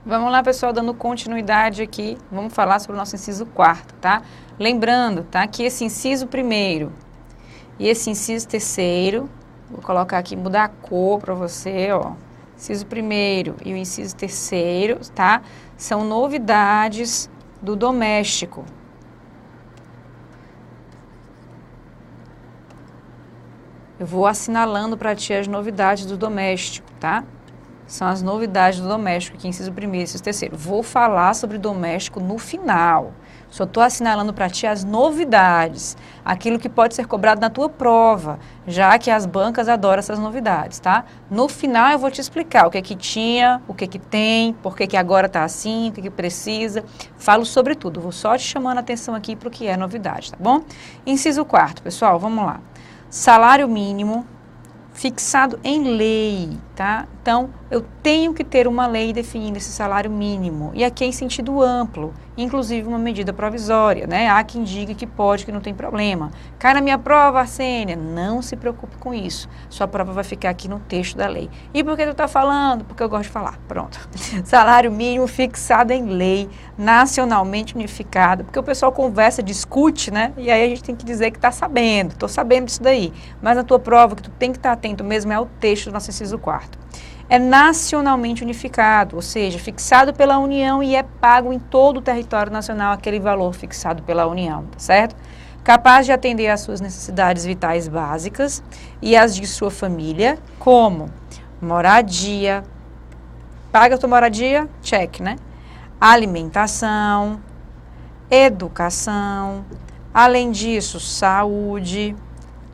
Vamos lá, pessoal, dando continuidade aqui, vamos falar sobre o nosso inciso 4º, tá? Lembrando, tá, que esse inciso 1º e esse inciso 3º, vou colocar aqui, mudar a cor para você, ó. Inciso 1º e o inciso 3º, tá? São novidades do doméstico. Eu vou assinalando para ti as novidades do doméstico, tá? São as novidades do doméstico, aqui inciso 1º e inciso 3º. Vou falar sobre doméstico no final. Só estou assinalando para ti as novidades, aquilo que pode ser cobrado na tua prova, já que as bancas adoram essas novidades, tá? No final eu vou te explicar o que é que tinha, o que é que tem, por que que agora está assim, o que é que precisa. Falo sobre tudo, vou só te chamando a atenção aqui para o que é novidade, tá bom? Inciso 4º, pessoal, vamos lá. Salário mínimo fixado em lei, tá? Então, eu tenho que ter uma lei definindo esse salário mínimo. E aqui é em sentido amplo, inclusive uma medida provisória, né? Há quem diga que pode, que não tem problema. Cai na minha prova, Arsênia, não se preocupe com isso. Sua prova vai ficar aqui no texto da lei. E por que tu tá falando? Porque eu gosto de falar. Pronto. Salário mínimo fixado em lei, nacionalmente unificado. Porque o pessoal conversa, discute, né? E aí a gente tem que dizer que tá sabendo. Tô sabendo disso daí. Mas na tua prova, que tu tem que estar atento mesmo, é o texto do nosso inciso 4º. É nacionalmente unificado, ou seja, fixado pela União e é pago em todo o território nacional aquele valor fixado pela União, tá certo? Capaz de atender às suas necessidades vitais básicas e às de sua família, como moradia, paga a tua moradia? Check, né? Alimentação, educação, além disso, saúde,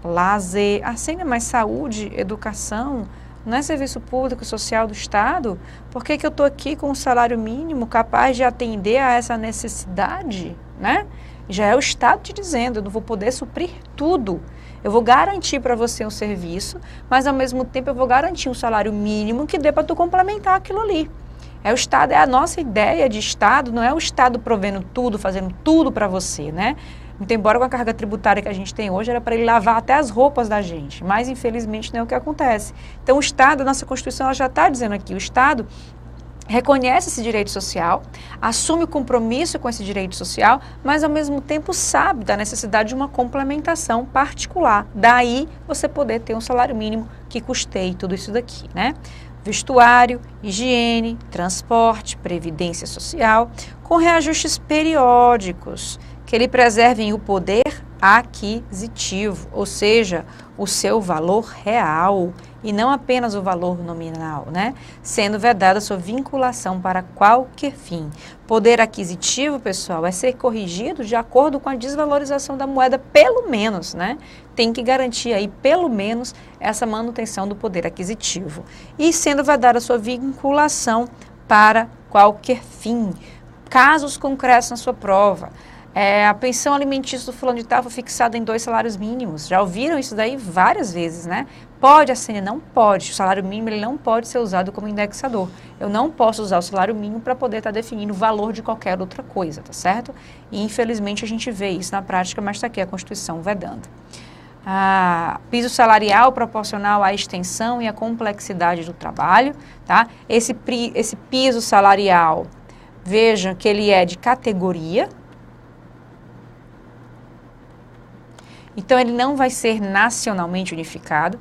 lazer, mas saúde, educação, não é serviço público e social do Estado? Por que que eu estou aqui com um salário mínimo capaz de atender a essa necessidade, né? Já é o Estado te dizendo, eu não vou poder suprir tudo. Eu vou garantir para você um serviço, mas ao mesmo tempo eu vou garantir um salário mínimo que dê para tu complementar aquilo ali. É o Estado, é a nossa ideia de Estado, não é o Estado provendo tudo, fazendo tudo para você, né? Muito embora com a carga tributária que a gente tem hoje, era para ele lavar até as roupas da gente, mas infelizmente não é o que acontece. Então o Estado, a nossa Constituição, ela já está dizendo aqui, o Estado reconhece esse direito social, assume o compromisso com esse direito social, mas ao mesmo tempo sabe da necessidade de uma complementação particular. Daí você poder ter um salário mínimo que custeie tudo isso daqui, né? Vestuário, higiene, transporte, previdência social, com reajustes periódicos, que ele preservem o poder aquisitivo, ou seja, o seu valor real e não apenas o valor nominal, né? Sendo vedada sua vinculação para qualquer fim. Poder aquisitivo, pessoal, é ser corrigido de acordo com a desvalorização da moeda, pelo menos, né? Tem que garantir aí, pelo menos, essa manutenção do poder aquisitivo. E sendo vedada sua vinculação para qualquer fim. Casos concretos na sua prova. A pensão alimentícia do fulano de tal foi fixada em 2 salários mínimos. Já ouviram isso daí várias vezes, né? Pode, Arsênia? Não pode. O salário mínimo ele não pode ser usado como indexador. Eu não posso usar o salário mínimo para poder estar definindo o valor de qualquer outra coisa, tá certo? E infelizmente a gente vê isso na prática, mas está aqui a Constituição vedando. Piso salarial proporcional à extensão e à complexidade do trabalho, tá? Esse piso salarial, veja que ele é de categoria. Então, ele não vai ser nacionalmente unificado.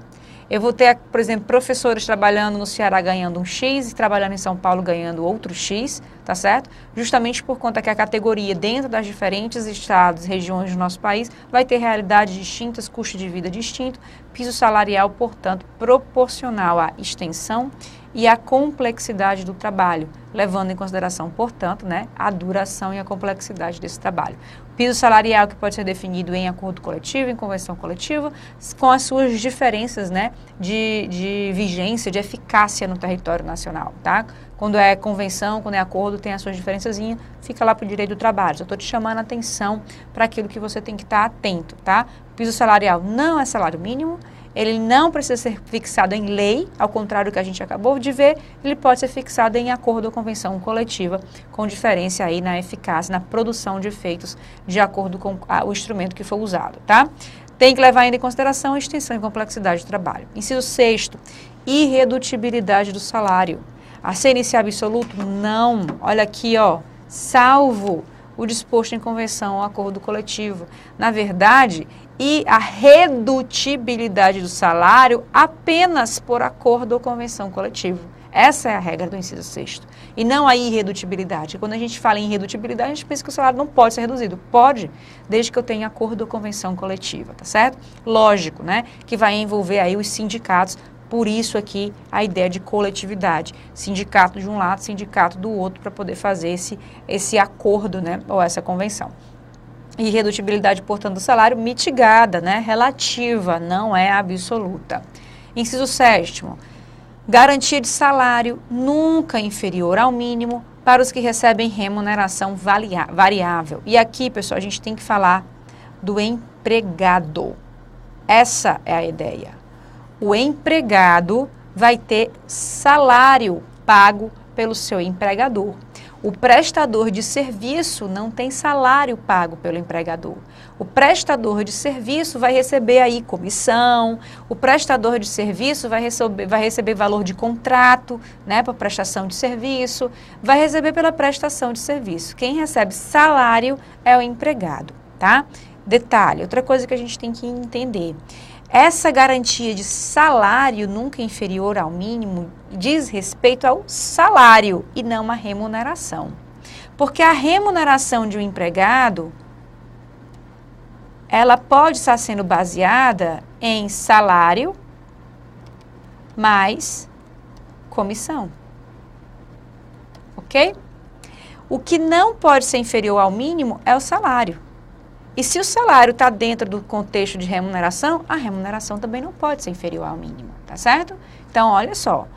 Eu vou ter, por exemplo, professores trabalhando no Ceará ganhando um X e trabalhando em São Paulo ganhando outro X, tá certo? Justamente por conta que a categoria dentro das diferentes estados e regiões do nosso país vai ter realidades distintas, custo de vida distinto, piso salarial, portanto, proporcional à extensão e à complexidade do trabalho, levando em consideração, portanto, né, a duração e a complexidade desse trabalho. Piso salarial que pode ser definido em acordo coletivo, em convenção coletiva, com as suas diferenças, né, de vigência, de eficácia no território nacional, tá? Quando é convenção, quando é acordo, tem as suas diferençazinhas, fica lá para o direito do trabalho. Eu estou te chamando a atenção para aquilo que você tem que estar atento, tá? Piso salarial não é salário mínimo, ele não precisa ser fixado em lei, ao contrário do que a gente acabou de ver, ele pode ser fixado em acordo ou convenção coletiva, com diferença aí na eficácia, na produção de efeitos, de acordo com o instrumento que for usado, tá? Tem que levar ainda em consideração a extensão e complexidade do trabalho. Inciso 6º, irredutibilidade do salário. CNC absoluto? Não. Olha aqui, ó, salvo o disposto em convenção ou acordo coletivo. Na verdade, e a redutibilidade do salário apenas por acordo ou convenção coletiva. Essa é a regra do inciso 6º. E não a irredutibilidade. Quando a gente fala em irredutibilidade, a gente pensa que o salário não pode ser reduzido. Pode, desde que eu tenha acordo ou convenção coletiva, tá certo? Lógico, né? Que vai envolver aí os sindicatos. Por isso aqui a ideia de coletividade. Sindicato de um lado, sindicato do outro, para poder fazer esse acordo, né? Ou essa convenção. Irredutibilidade, portanto, do salário mitigada, né? Relativa, não é absoluta. Inciso 7º. Garantia de salário nunca inferior ao mínimo para os que recebem remuneração variável. E aqui, pessoal, a gente tem que falar do empregado. Essa é a ideia. O empregado vai ter salário pago pelo seu empregador. O prestador de serviço não tem salário pago pelo empregador. O prestador de serviço vai receber aí comissão, o prestador de serviço vai receber valor de contrato, né, para prestação de serviço, vai receber pela prestação de serviço. Quem recebe salário é o empregado, tá? Detalhe, outra coisa que a gente tem que entender. Essa garantia de salário nunca inferior ao mínimo diz respeito ao salário e não à remuneração. Porque a remuneração de um empregado, ela pode estar sendo baseada em salário mais comissão. Ok? O que não pode ser inferior ao mínimo é o salário. E se o salário está dentro do contexto de remuneração, a remuneração também não pode ser inferior ao mínimo, tá certo? Então, olha só,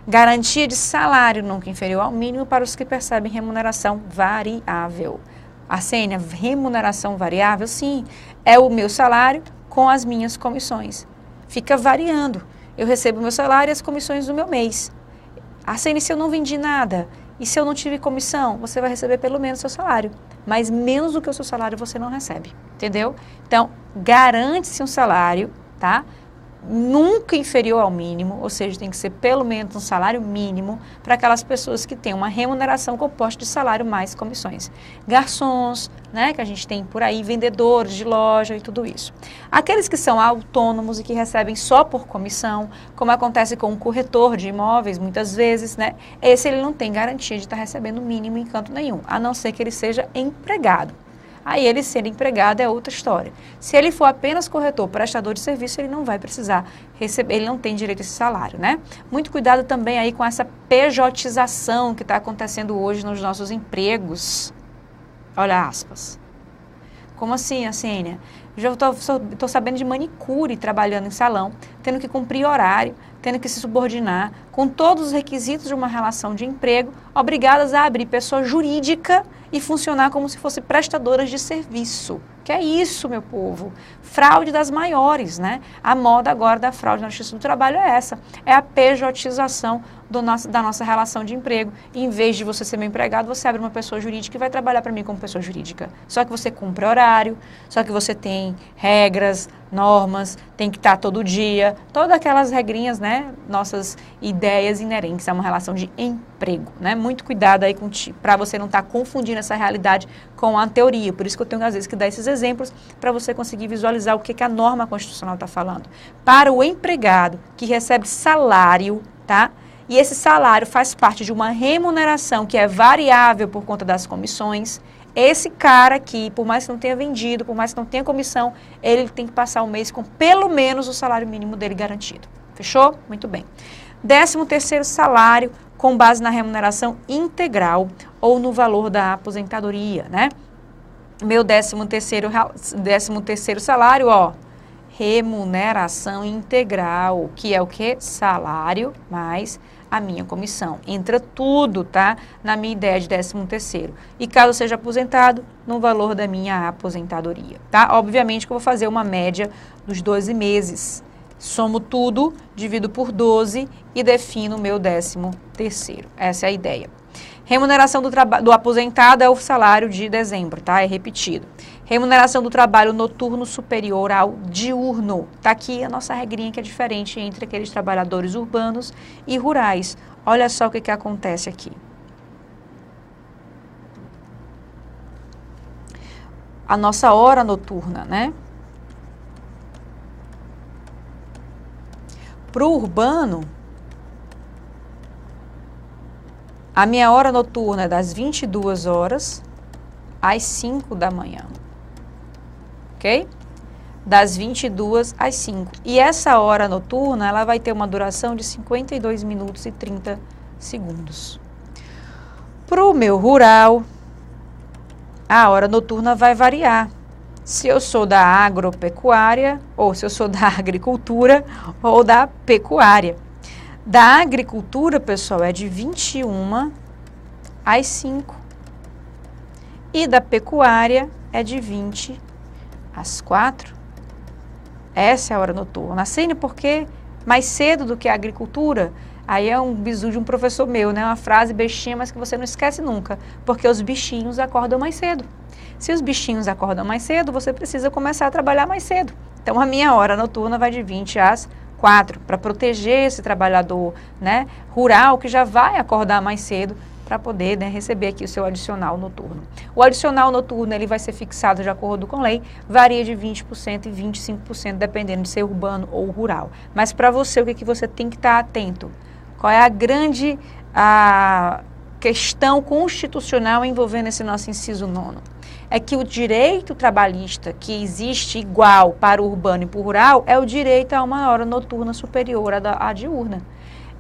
garantia de salário nunca inferior ao mínimo para os que percebem remuneração variável. Arsênia, remuneração variável, sim, é o meu salário com as minhas comissões. Fica variando. Eu recebo o meu salário e as comissões do meu mês. Arsênia, se eu não vendi nada e se eu não tive comissão, você vai receber pelo menos o seu salário. Mas menos do que o seu salário você não recebe, entendeu? Então, garante-se um salário, tá? Nunca inferior ao mínimo, ou seja, tem que ser pelo menos um salário mínimo para aquelas pessoas que têm uma remuneração composta de salário mais comissões. Garçons, né, que a gente tem por aí, vendedores de loja e tudo isso. Aqueles que são autônomos e que recebem só por comissão, como acontece com um corretor de imóveis, muitas vezes, né, esse ele não tem garantia de estar recebendo mínimo em canto nenhum, a não ser que ele seja empregado. Aí ele ser empregado é outra história. Se ele for apenas corretor, prestador de serviço, ele não vai precisar receber, ele não tem direito a esse salário, né? Muito cuidado também aí com essa pejotização que está acontecendo hoje nos nossos empregos. Olha aspas. Como assim, Arsênia? Já estou sabendo de manicure trabalhando em salão, tendo que cumprir horário, tendo que se subordinar, com todos os requisitos de uma relação de emprego, obrigadas a abrir pessoa jurídica e funcionar como se fossem prestadoras de serviço. Que é isso, meu povo? Fraude das maiores, né? A moda agora da fraude na Justiça do Trabalho é essa. É a pejotização da nossa relação de emprego. E, em vez de você ser meu empregado, você abre uma pessoa jurídica e vai trabalhar para mim como pessoa jurídica. Só que você cumpre horário, só que você tem regras, normas, tem que estar todo dia, todas aquelas regrinhas, né? Nossas ideias inerentes a uma relação de emprego, né? Muito cuidado aí para você não estar confundindo essa realidade com a teoria. Por isso que eu tenho, às vezes, que dar esses exemplos para você conseguir visualizar o que a norma constitucional está falando. Para o empregado que recebe salário, tá? E esse salário faz parte de uma remuneração que é variável por conta das comissões. Esse cara aqui, por mais que não tenha vendido, por mais que não tenha comissão, ele tem que passar o mês com pelo menos o salário mínimo dele garantido. Fechou? Muito bem. 13º salário com base na remuneração integral ou no valor da aposentadoria, né? Meu 13º salário, ó, remuneração integral, que é o quê? Salário mais a minha comissão. Entra tudo, tá? Na minha ideia de 13º. E caso seja aposentado, no valor da minha aposentadoria, tá? Obviamente que eu vou fazer uma média dos 12 meses. Somo tudo, divido por 12 e defino o meu 13º. Essa é a ideia. Remuneração do aposentado é o salário de dezembro, tá? É repetido. Remuneração do trabalho noturno superior ao diurno. Tá aqui a nossa regrinha que é diferente entre aqueles trabalhadores urbanos e rurais. Olha só o que acontece aqui. A nossa hora noturna, né? Para o urbano, a minha hora noturna é das 22 horas às 5 da manhã. Ok? Das 22 às 5. E essa hora noturna, ela vai ter uma duração de 52 minutos e 30 segundos. Para o meu rural, a hora noturna vai variar. Se eu sou da agropecuária, ou se eu sou da agricultura, ou da pecuária. Da agricultura, pessoal, é de 21 às 5. E da pecuária é de 20 às 4. Essa é a hora noturna. Assim, porque mais cedo do que a agricultura, aí é um bizu de um professor meu, né? Uma frase bestinha, mas que você não esquece nunca. Porque os bichinhos acordam mais cedo. Se os bichinhos acordam mais cedo, você precisa começar a trabalhar mais cedo. Então, a minha hora noturna vai de 20 às 4, para proteger esse trabalhador, né, rural que já vai acordar mais cedo para poder, né, receber aqui o seu adicional noturno. O adicional noturno ele vai ser fixado de acordo com lei, varia de 20% e 25%, dependendo de ser urbano ou rural. Mas para você, o que você tem que estar atento? Qual é a grande questão constitucional envolvendo esse nosso inciso 9º? É que o direito trabalhista que existe igual para o urbano e para o rural é o direito a uma hora noturna superior à diurna.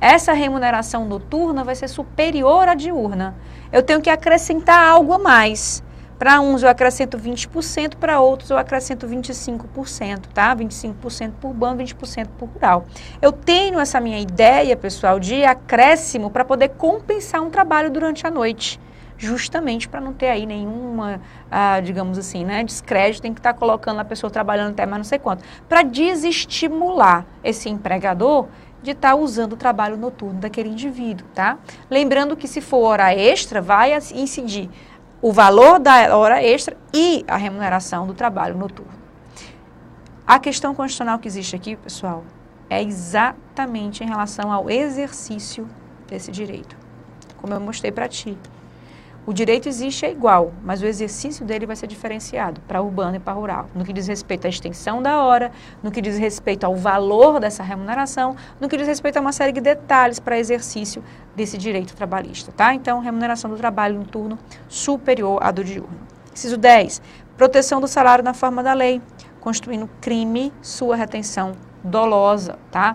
Essa remuneração noturna vai ser superior à diurna. Eu tenho que acrescentar algo a mais. Para uns eu acrescento 20%, para outros eu acrescento 25%, tá? 25% por urbano, 20% por rural. Eu tenho essa minha ideia, pessoal, de acréscimo para poder compensar um trabalho durante a noite. Justamente para não ter aí nenhuma, digamos assim, né, descrédito, tem que estar colocando a pessoa trabalhando até mais não sei quanto. Para desestimular esse empregador de estar usando o trabalho noturno daquele indivíduo, tá? Lembrando que se for hora extra, vai incidir o valor da hora extra e a remuneração do trabalho noturno. A questão constitucional que existe aqui, pessoal, é exatamente em relação ao exercício desse direito, como eu mostrei para ti. O direito existe é igual, mas o exercício dele vai ser diferenciado para urbano e para rural. No que diz respeito à extensão da hora, no que diz respeito ao valor dessa remuneração, no que diz respeito a uma série de detalhes para exercício desse direito trabalhista, tá? Então, remuneração do trabalho noturno superior à do diurno. Inciso 10. Proteção do salário na forma da lei, constituindo crime sua retenção dolosa, tá?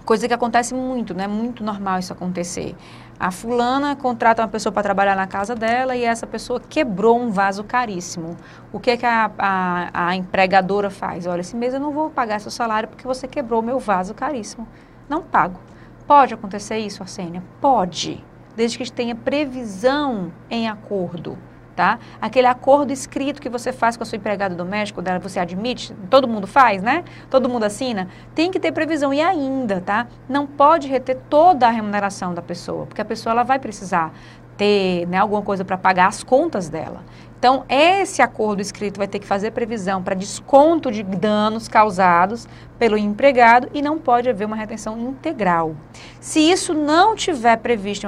Coisa que acontece muito, né? Muito normal isso acontecer. A fulana contrata uma pessoa para trabalhar na casa dela e essa pessoa quebrou um vaso caríssimo. O que a empregadora faz? Olha, esse mês eu não vou pagar seu salário porque você quebrou meu vaso caríssimo. Não pago. Pode acontecer isso, Arsênia? Pode, desde que tenha previsão em acordo. Tá? Aquele acordo escrito que você faz com a sua empregada doméstica, você admite, todo mundo faz, né? Todo mundo assina, tem que ter previsão. E ainda, tá? Não pode reter toda a remuneração da pessoa, porque a pessoa ela vai precisar ter, né, alguma coisa para pagar as contas dela. Então, esse acordo escrito vai ter que fazer previsão para desconto de danos causados pelo empregado e não pode haver uma retenção integral. Se isso não tiver previsto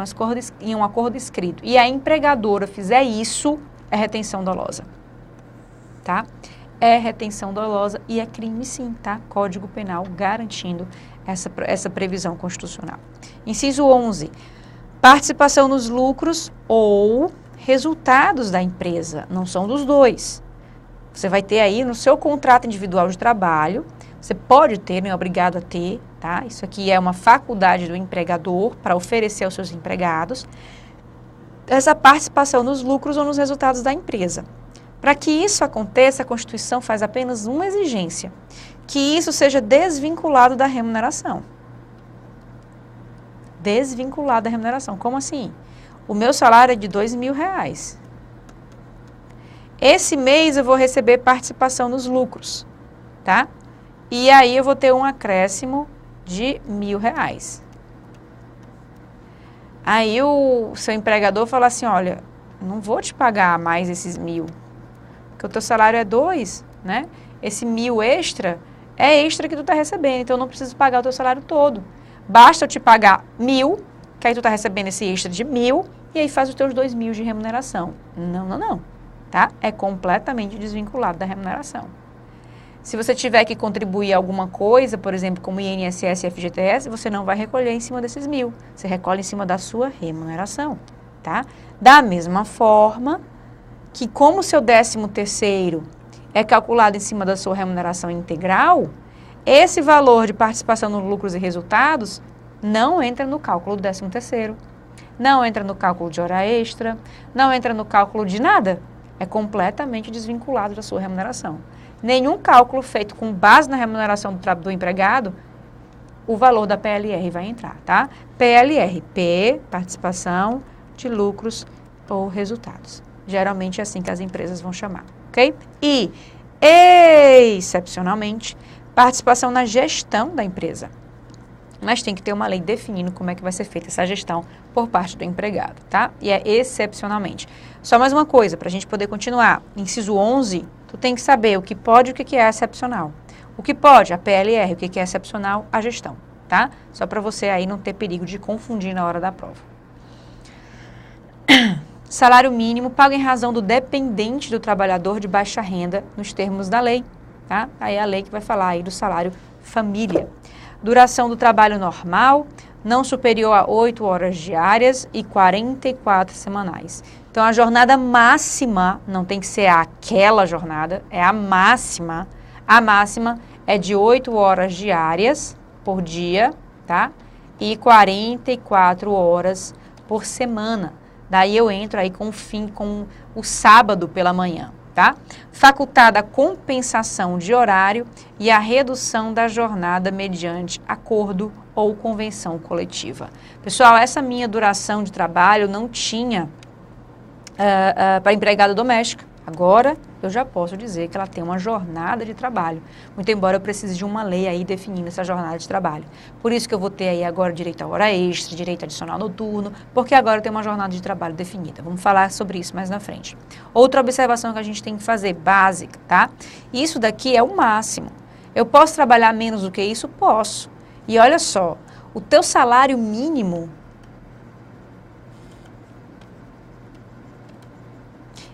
em um acordo escrito e a empregadora fizer isso, é retenção dolosa, tá? É retenção dolosa e é crime sim, tá? Código Penal garantindo essa previsão constitucional. Inciso 11. Participação nos lucros ou resultados da empresa, não são dos dois. Você vai ter aí no seu contrato individual de trabalho, você pode ter, não é obrigado a ter, tá? Isso aqui é uma faculdade do empregador para oferecer aos seus empregados essa participação nos lucros ou nos resultados da empresa. Para que isso aconteça, a Constituição faz apenas uma exigência, que isso seja desvinculado da remuneração. Desvinculado da remuneração. Como assim? O meu salário é de R$2.000. Esse mês eu vou receber participação nos lucros, tá? E aí eu vou ter um acréscimo de R$1.000. Aí o seu empregador fala assim, olha, não vou te pagar mais esses 1.000, porque o teu salário é 2, né? Esse 1.000 extra é extra que tu tá recebendo, então eu não preciso pagar o teu salário todo. Basta eu te pagar 1.000, que aí tu tá recebendo esse extra de 1.000, e aí faz os teus 2.000 de remuneração. Não, não, não, tá? É completamente desvinculado da remuneração. Se você tiver que contribuir alguma coisa, por exemplo, como INSS e FGTS, você não vai recolher em cima desses 1.000. Você recolhe em cima da sua remuneração, tá? Da mesma forma que como o seu 13º é calculado em cima da sua remuneração integral, esse valor de participação nos lucros e resultados não entra no cálculo do 13º, não entra no cálculo de hora extra, não entra no cálculo de nada. É completamente desvinculado da sua remuneração. Nenhum cálculo feito com base na remuneração do empregado, o valor da PLR vai entrar, tá? PLR, P, participação de lucros ou resultados. Geralmente é assim que as empresas vão chamar, ok? E, excepcionalmente, participação na gestão da empresa. Mas tem que ter uma lei definindo como é que vai ser feita essa gestão por parte do empregado, tá? E é excepcionalmente. Só mais uma coisa, para a gente poder continuar. Inciso 11, tu tem que saber o que pode e o que é excepcional. O que pode, a PLR, o que é excepcional, a gestão, tá? Só para você aí não ter perigo de confundir na hora da prova. Salário mínimo pago em razão do dependente do trabalhador de baixa renda nos termos da lei, tá? Aí é a lei que vai falar aí do salário família. Duração do trabalho normal, não superior a 8 horas diárias e 44 semanais. Então, a jornada máxima, não tem que ser aquela jornada, é a máxima. A máxima é de 8 horas diárias por dia, tá? E 44 horas por semana. Daí eu entro aí com o sábado pela manhã, tá? Facultada a compensação de horário e a redução da jornada mediante acordo ou convenção coletiva. Pessoal, essa minha duração de trabalho não tinha para empregada doméstica. Agora, eu já posso dizer que ela tem uma jornada de trabalho, muito embora eu precise de uma lei aí definindo essa jornada de trabalho. Por isso que eu vou ter aí agora direito a hora extra, direito adicional noturno, porque agora eu tenho uma jornada de trabalho definida. Vamos falar sobre isso mais na frente. Outra observação que a gente tem que fazer, básica, tá? Isso daqui é o máximo. Eu posso trabalhar menos do que isso? Posso. E olha só, o teu salário mínimo,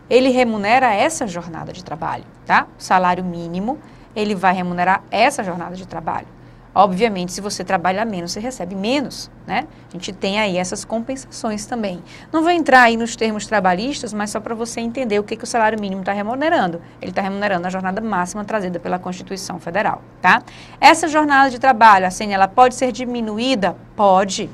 ele remunera essa jornada de trabalho, tá? O salário mínimo, ele vai remunerar essa jornada de trabalho. Obviamente, se você trabalha menos, você recebe menos, né? A gente tem aí essas compensações também. Não vou entrar aí nos termos trabalhistas, mas só para você entender o que o salário mínimo está remunerando. Ele está remunerando a jornada máxima trazida pela Constituição Federal, tá? Essa jornada de trabalho, assim, ela pode ser diminuída? Pode.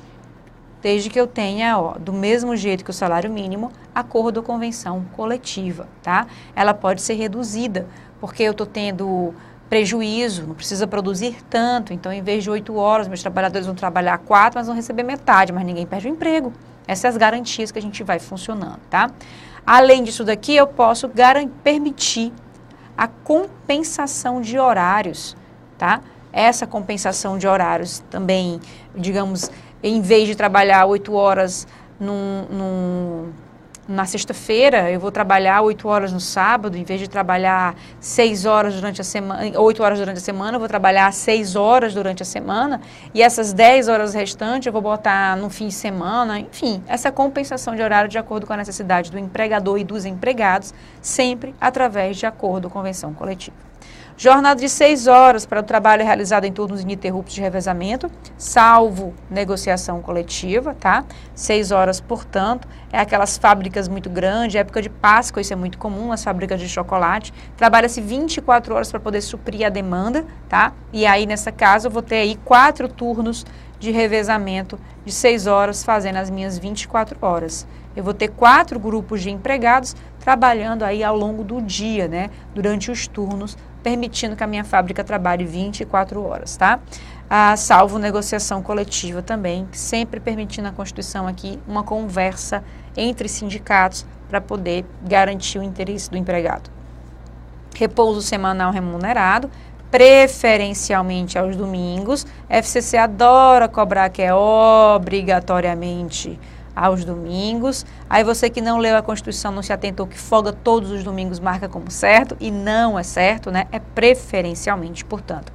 Desde que eu tenha, ó, do mesmo jeito que o salário mínimo, acordo ou convenção coletiva, tá? Ela pode ser reduzida, porque eu estou tendo prejuízo, não precisa produzir tanto, então em vez de 8 horas, meus trabalhadores vão trabalhar 4, mas vão receber metade, mas ninguém perde o emprego. Essas são as garantias que a gente vai funcionando, tá? Além disso daqui, eu posso permitir a compensação de horários, tá? Essa compensação de horários também, digamos, em vez de trabalhar 8 horas na sexta-feira, eu vou trabalhar 8 horas no sábado, em vez de trabalhar 6 horas durante a semana, 8 horas durante a semana, eu vou trabalhar 6 horas durante a semana, e essas 10 horas restantes eu vou botar no fim de semana, enfim, essa compensação de horário de acordo com a necessidade do empregador e dos empregados, sempre através de acordo ou convenção coletiva. Jornada de 6 horas para o trabalho realizado em turnos ininterruptos de revezamento, salvo negociação coletiva, tá? 6 horas, portanto, é aquelas fábricas muito grandes, época de Páscoa, isso é muito comum, as fábricas de chocolate. Trabalha-se 24 horas para poder suprir a demanda, tá? E aí, nessa casa, eu vou ter aí 4 turnos de revezamento de 6 horas, fazendo as minhas 24 horas. Eu vou ter 4 grupos de empregados trabalhando aí ao longo do dia, né? Durante os turnos, permitindo que a minha fábrica trabalhe 24 horas, tá? Salvo negociação coletiva também, sempre permitindo a Constituição aqui uma conversa entre sindicatos para poder garantir o interesse do empregado. Repouso semanal remunerado, preferencialmente aos domingos. FCC adora cobrar que é obrigatoriamente aos domingos. Aí você que não leu a Constituição, não se atentou que folga todos os domingos marca como certo, e não é certo, né? É preferencialmente, portanto.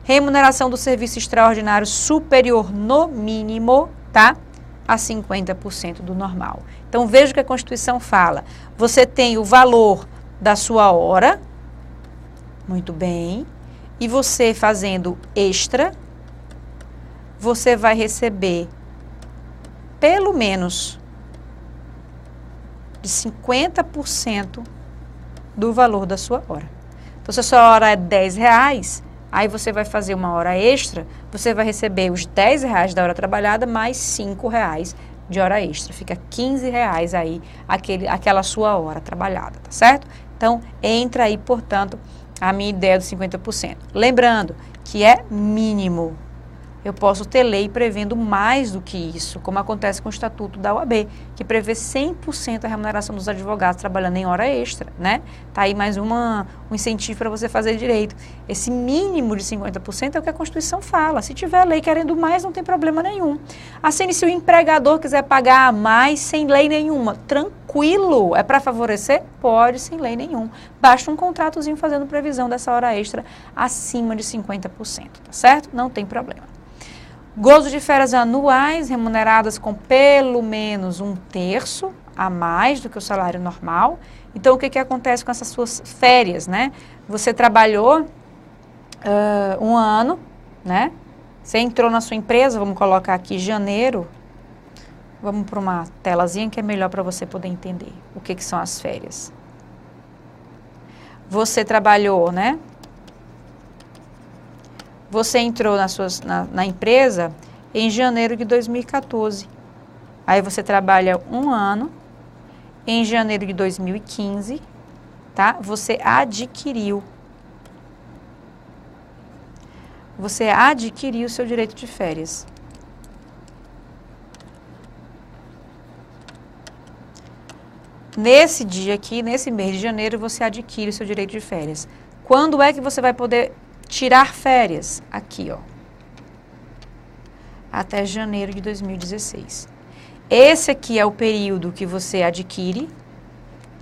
Remuneração do serviço extraordinário superior no mínimo, tá? A 50% do normal. Então, veja o que a Constituição fala. Você tem o valor da sua hora, muito bem, e você fazendo extra, você vai receber pelo menos de 50% do valor da sua hora. Então, se a sua hora é R$10, aí você vai fazer uma hora extra, você vai receber os R$10 da hora trabalhada mais R$5 de hora extra. Fica R$15 aí aquela sua hora trabalhada, tá certo? Então, entra aí, portanto, a minha ideia dos 50%. Lembrando que é mínimo. Eu posso ter lei prevendo mais do que isso, como acontece com o Estatuto da OAB, que prevê 100% a remuneração dos advogados trabalhando em hora extra, né? Tá aí mais um incentivo para você fazer direito. Esse mínimo de 50% é o que a Constituição fala. Se tiver lei querendo mais, não tem problema nenhum. Assim, se o empregador quiser pagar mais sem lei nenhuma, tranquilo, é para favorecer? Pode, sem lei nenhum. Basta um contratozinho fazendo previsão dessa hora extra acima de 50%, tá certo? Não tem problema. Gozo de férias anuais remuneradas com pelo menos 1/3 a mais do que o salário normal. Então, o que acontece com essas suas férias, né? Você trabalhou um ano, né? Você entrou na sua empresa, vamos colocar aqui janeiro. Vamos para uma telazinha que é melhor para você poder entender o que são as férias. Você trabalhou, né? Você entrou na empresa em janeiro de 2014. Aí você trabalha um ano, em janeiro de 2015, tá? Você adquiriu. Você adquiriu o seu direito de férias. Nesse dia aqui, nesse mês de janeiro, você adquire o seu direito de férias. Quando é que você vai poder tirar férias? Aqui, ó. Até janeiro de 2016. Esse aqui é o período que você adquire,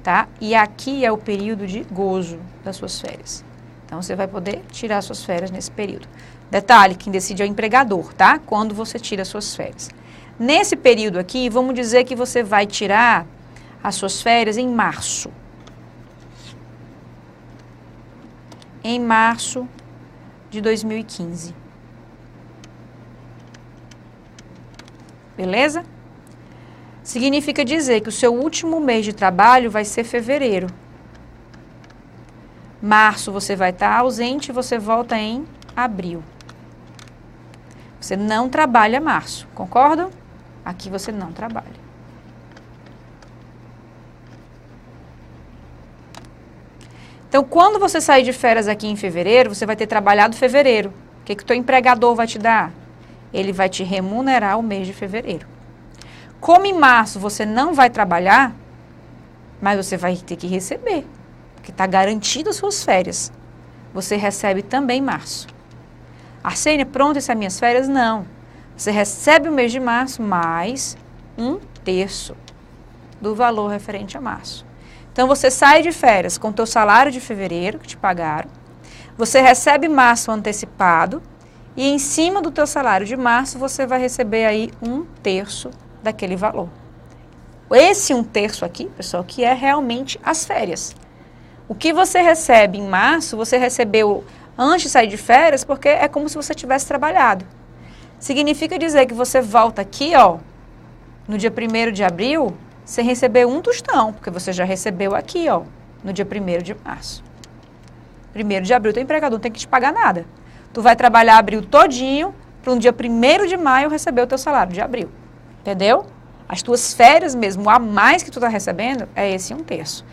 tá? E aqui é o período de gozo das suas férias. Então, você vai poder tirar suas férias nesse período. Detalhe, quem decide é o empregador, tá? Quando você tira as suas férias. Nesse período aqui, vamos dizer que você vai tirar as suas férias em março. Em março de 2015. Beleza? Significa dizer que o seu último mês de trabalho vai ser fevereiro. Março você vai estar ausente e você volta em abril. Você não trabalha março, concordam? Aqui você não trabalha. Então, quando você sair de férias aqui em fevereiro, você vai ter trabalhado fevereiro. O que o teu empregador vai te dar? Ele vai te remunerar o mês de fevereiro. Como em março você não vai trabalhar, mas você vai ter que receber, porque está garantido as suas férias. Você recebe também em março. Arsênia, pronto, essas minhas férias? Não. Você recebe o mês de março mais 1/3 do valor referente a março. Então, você sai de férias com o teu salário de fevereiro, que te pagaram, você recebe março antecipado, e em cima do teu salário de março, você vai receber aí 1/3 daquele valor. Esse 1/3 aqui, pessoal, que é realmente as férias. O que você recebe em março, você recebeu antes de sair de férias, porque é como se você tivesse trabalhado. Significa dizer que você volta aqui, ó, no dia 1º de abril, sem receber um tostão, porque você já recebeu aqui, ó, no dia 1º de março. 1º de abril, teu empregador não tem que te pagar nada. Tu vai trabalhar abril todinho, para no dia 1º de maio receber o teu salário de abril. Entendeu? As tuas férias mesmo, a mais que tu está recebendo, é esse 1/3.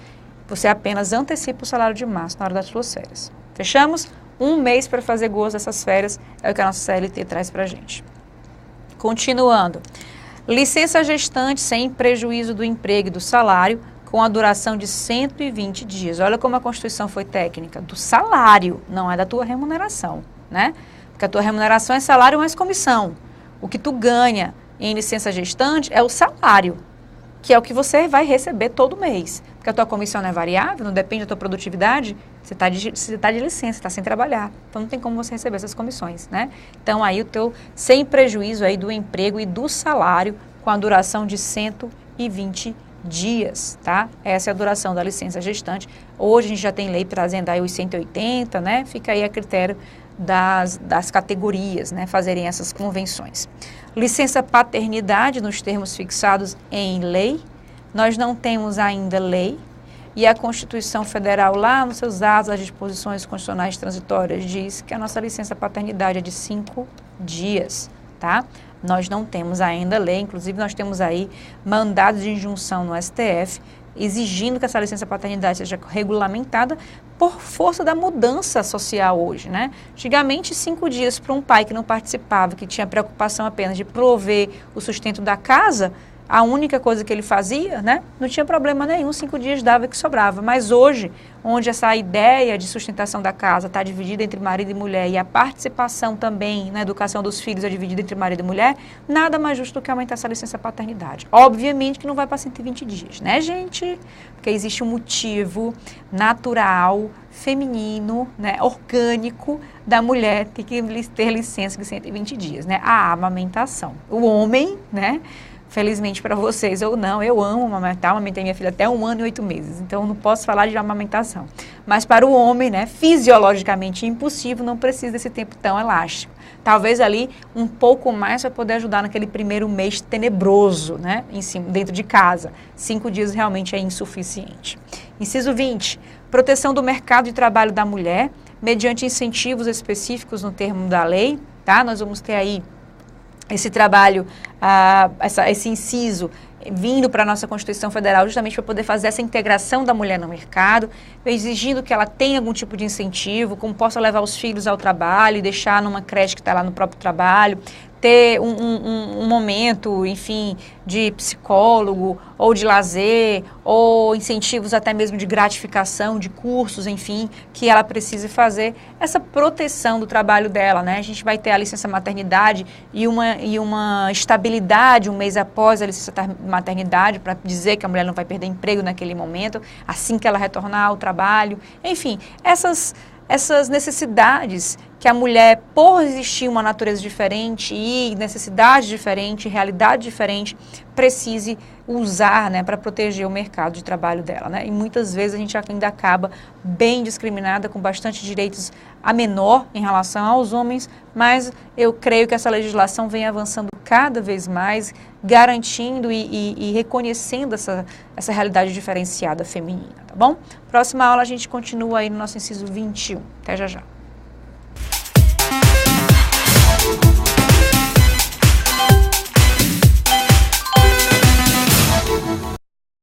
Você apenas antecipa o salário de março na hora das suas férias. Fechamos? Um mês para fazer gozo dessas férias é o que a nossa CLT traz para a gente. Continuando. Licença gestante sem prejuízo do emprego e do salário, com a duração de 120 dias. Olha como a Constituição foi técnica. Do salário, não é da tua remuneração, né? Porque a tua remuneração é salário mais comissão. O que tu ganha em licença gestante é o salário, que é o que você vai receber todo mês. Porque que a tua comissão não é variável, não depende da tua produtividade, você está de licença, está sem trabalhar. Então, não tem como você receber essas comissões, né? Então, aí sem prejuízo aí do emprego e do salário, com a duração de 120 dias, tá? Essa é a duração da licença gestante. Hoje a gente já tem lei trazendo aí os 180, né? Fica aí a critério das categorias, né? Fazerem essas convenções. Licença paternidade nos termos fixados em lei. Nós não temos ainda lei. E a Constituição Federal, lá nos seus atos, as disposições constitucionais transitórias, diz que a nossa licença paternidade é de 5 dias, tá? Nós não temos ainda lei, inclusive nós temos aí mandados de injunção no STF, exigindo que essa licença paternidade seja regulamentada por força da mudança social hoje, né? Antigamente, 5 dias para um pai que não participava, que tinha preocupação apenas de prover o sustento da casa, a única coisa que ele fazia, né, não tinha problema nenhum, 5 dias dava que sobrava. Mas hoje, onde essa ideia de sustentação da casa está dividida entre marido e mulher e a participação também na educação dos filhos é dividida entre marido e mulher, nada mais justo do que aumentar essa licença paternidade. Obviamente que não vai para 120 dias, né, gente? Porque existe um motivo natural, feminino, né, orgânico da mulher ter que ter licença de 120 dias, né? A amamentação. O homem, né? Felizmente para vocês ou não, eu amo amamentar, amamentei minha filha até 1 ano e 8 meses, então não posso falar de amamentação. Mas para o homem, né, fisiologicamente impossível, não precisa desse tempo tão elástico. Talvez ali um pouco mais para poder ajudar naquele primeiro mês tenebroso, né, em cima, dentro de casa. 5 dias realmente é insuficiente. Inciso 20, proteção do mercado de trabalho da mulher, mediante incentivos específicos no termo da lei, tá? Nós vamos ter aí esse trabalho, esse inciso vindo para a nossa Constituição Federal justamente para poder fazer essa integração da mulher no mercado, exigindo que ela tenha algum tipo de incentivo, como possa levar os filhos ao trabalho e deixar numa creche que está lá no próprio trabalho, ter um momento, enfim, de psicólogo ou de lazer, ou incentivos até mesmo de gratificação, de cursos, enfim, que ela precise fazer, essa proteção do trabalho dela, né? A gente vai ter a licença maternidade e uma estabilidade 1 mês após a licença maternidade, para dizer que a mulher não vai perder emprego naquele momento, assim que ela retornar ao trabalho, enfim, essas necessidades que a mulher, por existir uma natureza diferente e necessidade diferente, realidade diferente, precise usar, né, para proteger o mercado de trabalho dela, né? E muitas vezes a gente ainda acaba bem discriminada, com bastante direitos a menor em relação aos homens, mas eu creio que essa legislação vem avançando cada vez mais, garantindo e reconhecendo essa realidade diferenciada feminina, tá bom? Próxima aula a gente continua aí no nosso inciso 21. Até já já.